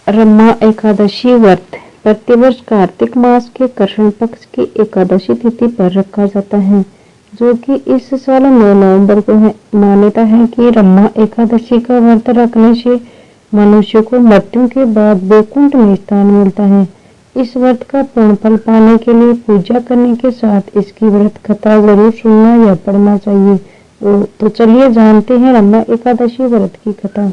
रमा एकादशी व्रत प्रतिवर्ष कार्तिक मास के कृष्ण पक्ष की एकादशी तिथि पर रखा जाता है, जो कि इस साल 9 नवंबर को है। मान्यता है कि रमा एकादशी का व्रत रखने से मनुष्य को मृत्यु के बाद वैकुंठ में स्थान मिलता है। इस व्रत का पूर्ण फल पाने के लिए पूजा करने के साथ इसकी व्रत कथा जरूर सुनना या पढ़ना चाहिए। तो चलिए जानते हैं रमा एकादशी व्रत की कथा।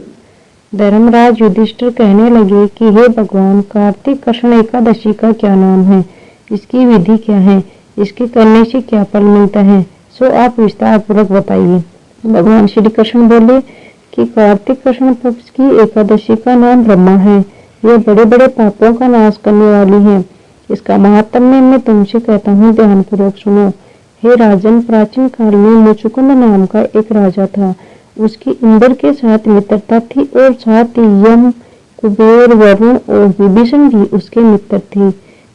धर्मराज युधिष्ठिर कहने लगे कि हे भगवान, कार्तिक कृष्ण एकादशी का क्या नाम है, इसकी विधि क्या है, इसके करने से क्या फल मिलता है, सो आप विस्तार पूर्वक बताइए। भगवान श्री कृष्ण बोले कि कार्तिक कृष्ण पक्ष की एकादशी का नाम ब्रह्मा है। यह बड़े बड़े पापों का नाश करने वाली है। इसका महात्म्य मैं तुमसे कहता हूँ, ध्यान पूर्वक सुनो। हे राजन, प्राचीन काल में मुचुकुंद नाम का एक राजा था। उसकी इंद्र के साथ मित्रता थी और साथ ही यम, कुबेर, वरुण और विभीषण भी उसके मित्र थे।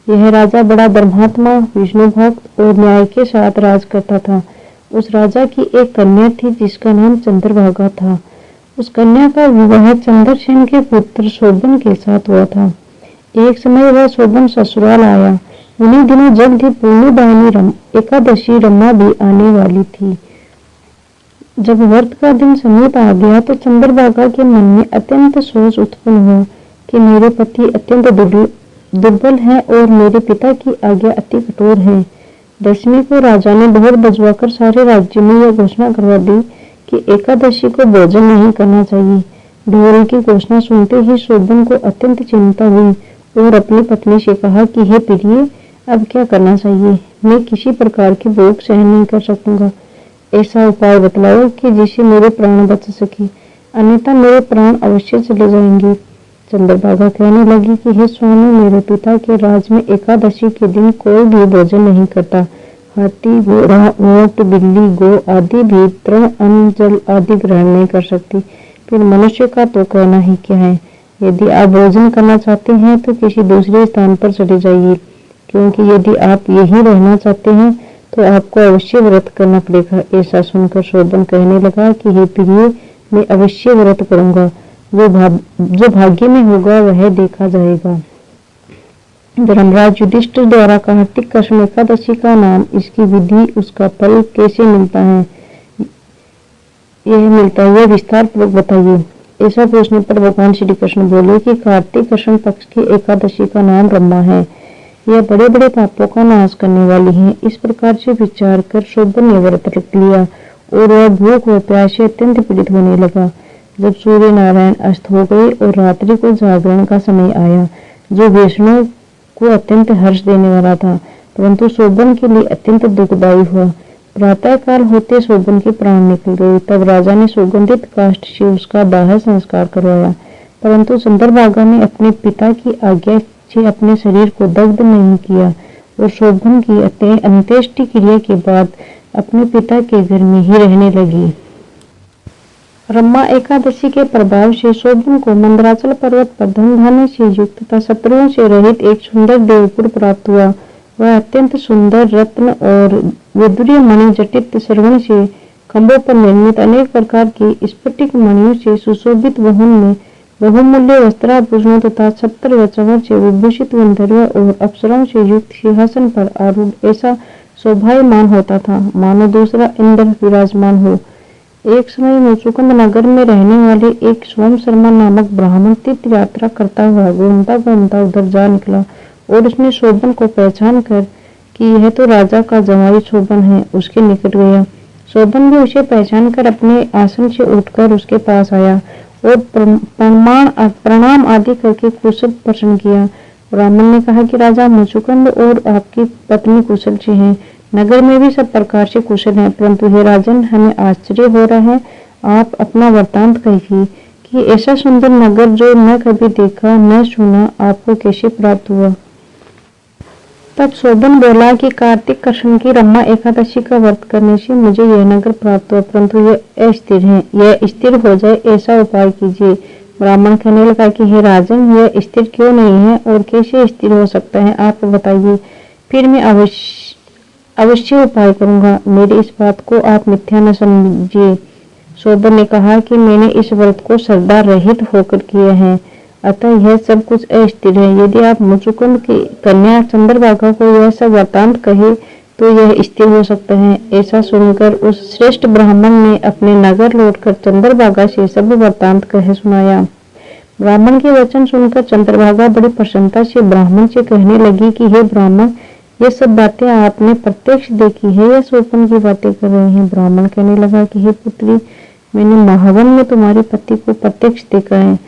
यह राजा बड़ा धर्मात्मा, विष्णु भक्त और न्याय के साथ राज करता था। उस राजा की एक कन्या थी जिसका नाम चंद्रभागा था। उस कन्या का विवाह चंद्रसेन के पुत्र शोभन के साथ हुआ था। एक समय वह शोभन ससुराल आया। उन्हीं दिनों जल्द ही पूर्णिदायनी एकादशी रमा भी आने वाली थी। जब व्रत का दिन समीप आ गया तो चंद्रभागा के मन में अत्यंत सोच उत्पन्न हुआ कि मेरे पति अत्यंत दुर्बल हैं और मेरे पिता की आज्ञा अति कठोर है। दशमी को राजा ने बहुत बजवाकर सारे राज्य में यह घोषणा करवा दी कि एकादशी को भोजन नहीं करना चाहिए। ढोल की घोषणा सुनते ही शोभन को अत्यंत चिंता हुई और अपनी पत्नी से कहा कि हे प्रिय, अब क्या करना चाहिए? मैं किसी प्रकार की भूख सहन नहीं कर सकूंगा। ऐसा उपाय बतलाओ कि जिससे मेरे प्राण बच सके, अन्यथा मेरे प्राण अवश्य चले जाएंगे। चंद्रभागा कहने लगी कि हे स्वामी, मेरे पिता के राज में एकादशी के दिन कोई भी भोजन नहीं करता। हाथी, घोड़ा, ऊंट, बिल्ली, गौ आदि भी तृण, अन्न, जल आदि ग्रहण नहीं कर सकती। फिर मनुष्य का तो कहना ही क्या है। यदि आप भोजन करना चाहते हैं तो किसी दूसरे स्थान पर चले जाइए, क्योंकि यदि आप यहीं रहना चाहते हैं तो आपको अवश्य व्रत करना पड़ेगा। ऐसा सुनकर शोभन कहने लगा कि हे प्रिय, मैं अवश्य व्रत करूंगा। जो भाग्य में होगा वह देखा जाएगा। धर्मराज युधिष्ठिर द्वारा कार्तिक कृष्ण एकादशी का नाम, इसकी विधि, उसका फल कैसे मिलता है, यह विस्तार पूर्वक बताइए। ऐसा पूछने पर भगवान श्री कृष्ण बोले कि कार्तिक कृष्ण पक्ष की एकादशी का नाम ब्रह्मा है। यह बड़े बड़े पापों का नाश करने वाली है। इस प्रकार से विचार कर शोभन ने व्रत रख लिया और वह भूख व प्यास से अत्यंत पीड़ित होने लगा। जब सूर्य नारायण अस्त हो गए और रात्रि को जागरण का समय आया, जो विष्णु को अत्यंत हर्ष देने वाला था, परंतु शोभन के लिए अत्यंत दुखदायी हुआ। प्रातः काल होते शोभन के प्राण निकल गए। तब राजा ने सुगंधित काष्ठ से उसका दाह संस्कार करवाया, परंतु चंद्रभागा ने अपने पिता की आज्ञा से अपने शरीर को दग्ध नहीं किया और शोभन की अंत्येष्टि क्रिया के बाद अपने पिता के घर में ही रहने लगी। रमा एकादशी के प्रभाव से शोभन को मंदराचल पर्वत पर धन धान्य से युक्त तथा शत्रुओं से रहित एक सुंदर देवपुर प्राप्त हुआ। वह अत्यंत सुंदर रत्न और वैदुर्य मणि जटित श्रवण से खंभों पर निर्मित अनेक प्रकार की स्फटिक मणियों से सुशोभित भवन में बहुमूल्य वस्त्राभूषणों तथा छत्र व चंवर से विभूषित गंधर्व और अप्सराओं से युक्त सिंहासन पर आरूढ़ ऐसा शोभायमान होता था, मानो दूसरा इंद्र विराजमान हो। एक समय मुचुकुंद नगर में रहने वाले एक सोम शर्मा नामक ब्राह्मण तीर्थ यात्रा करता हुआ घूमता घूमता उधर जा निकला और उसने शोभन को पहचान कर कि यह तो राजा का जमाई शोभन है, उसके निकट गया। शोभन भी उसे पहचान कर अपने आसन से उठकर उसके पास आया और प्रणाम आदि करके कुशल प्रश्न किया। ब्राह्मण ने कहा कि राजा मुचुकुंद और आपकी पत्नी कुशल से हैं। नगर में भी सब प्रकार से कुशल हैं, परंतु हे राजन, हमें आश्चर्य हो रहा है। आप अपना वृत्तांत कहिए कि ऐसा सुंदर नगर जो न कभी देखा न सुना, आपको कैसे प्राप्त हुआ। तब शोभन बोला कि कार्तिक कृष्ण की रमा एकादशी का व्रत करने से मुझे यह नगर प्राप्त हुआ, परंतु यह अस्थिर है। यह स्थिर हो जाए ऐसा उपाय कीजिए। ब्राह्मण कहने लगा कि हे राजन, यह स्थिर क्यों नहीं है और कैसे स्थिर हो सकता है, आप बताइए, फिर मैं अवश्य उपाय करूंगा। मेरी इस बात को आप मिथ्या न समझिए। शोभन ने कहा कि मैंने इस व्रत को श्रद्धा रहित होकर किया है। अतः यह सब कुछ अस्थिर है। यदि आप मुचुकुंद की कन्या चंद्रभागा को यह सब वृत्तांत कहे तो यह स्थिर हो सकता है। ऐसा सुनकर उस श्रेष्ठ ब्राह्मण ने अपने नगर लौटकर चंद्रभागा से सब वृत्तांत कह सुनाया। ब्राह्मण के वचन सुनकर चंद्रभागा बड़ी प्रसन्नता से ब्राह्मण से कहने लगी कि हे ब्राह्मण, ये सब बातें आपने प्रत्यक्ष देखी है या स्वप्न की बातें कर रहे हैं। ब्राह्मण कहने लगा कि हे पुत्री, मैंने महावन में तुम्हारे पति को प्रत्यक्ष देखा है,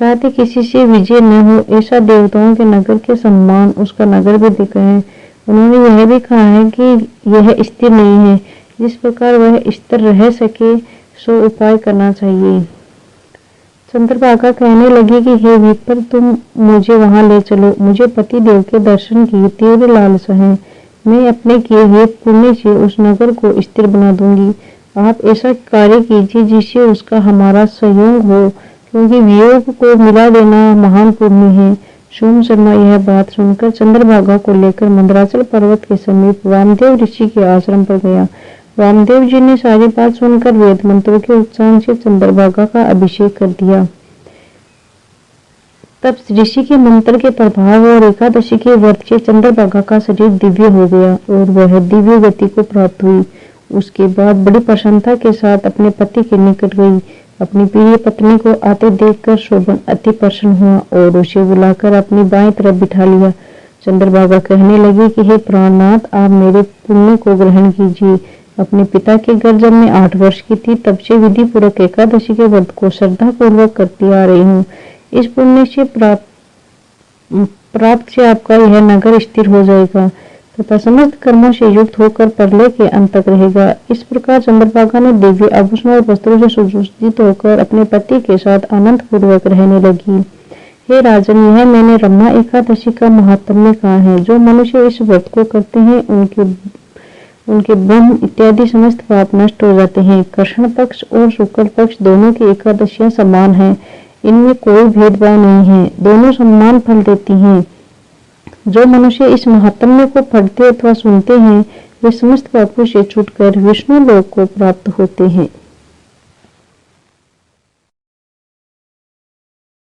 साथ ही किसी से विजय न हो ऐसा देवताओं के नगर के सम्मान उसका नगर भी देखा है। उन्होंने यह भी कहा है कि यह स्थिर नहीं है, जिस प्रकार वह स्थिर रह सके सो उपाय करना चाहिए। चंद्रभागा कहने लगी कि हे विप्र, तुम मुझे वहां ले चलो। मुझे पति देव के दर्शन की तीव्र लालसा है। मैं अपने किए हुए पुण्य से उस नगर को स्थिर बना दूंगी। आप ऐसा कार्य कीजिए जिससे उसका हमारा सहयोग हो, क्योंकि वियोग को मिला देना महान पुण्य है। सोम शर्मा यह बात सुनकर चंद्रभागा को लेकर मंदराचल पर्वत के समीप वामदेव ऋषि के आश्रम पर गया। वामदेव जी ने सारी बात सुनकर वेद मंत्रों के उच्चारण से चंद्रभागा का अभिषेक कर दिया। तब ऋषि के मंत्र के प्रभाव और एकादशी के व्रत से चंद्रभागा का शरीर दिव्य हो गया और वह दिव्य गति को प्राप्त हुई। उसके बाद बड़ी प्रसन्नता के साथ अपने पति के निकट गई। अपनी प्रिय पत्नी को आते देखकर शोभन अति प्रसन्न हुआ और उसे बुलाकर अपनी बाईं तरफ बिठा लिया। चंद्रभागा कहने लगी कि हे प्राणनाथ, आप मेरे पुण्य को ग्रहण कीजिए। अपने पिता के घर जब मैं 8 वर्ष की थी तब से विधि पूर्वक एकादशी के व्रत को श्रद्धा पूर्वक करती आ रही हूँ। इस पुण्य से प्राप्त से आपका यह नगर स्थिर हो जाएगा तथा समस्त कर्मों से युक्त होकर प्रलय के अंत तक रहेगा। इस प्रकार चंद्रभागा ने दिव्य आभूषण और वस्त्रों से सुसज्जित होकर अपने पति के साथ आनंद पूर्वक रहने लगी। हे राजन, यह मैंने रम्मा एकादशी का महात्म्य कहा है। जो मनुष्य इस व्रत को करते हैं उनके ब्रह्म इत्यादि समस्त पाप नष्ट हो जाते हैं। कृष्ण पक्ष और शुक्ल पक्ष दोनों की एकादशियां समान हैं, इनमें कोई भेदभाव नहीं है, दोनों समान फल देती हैं। जो मनुष्य इस महात्म्य को पढ़ते अथवा सुनते हैं वे समस्त पापों से छूटकर विष्णु लोक को प्राप्त होते हैं।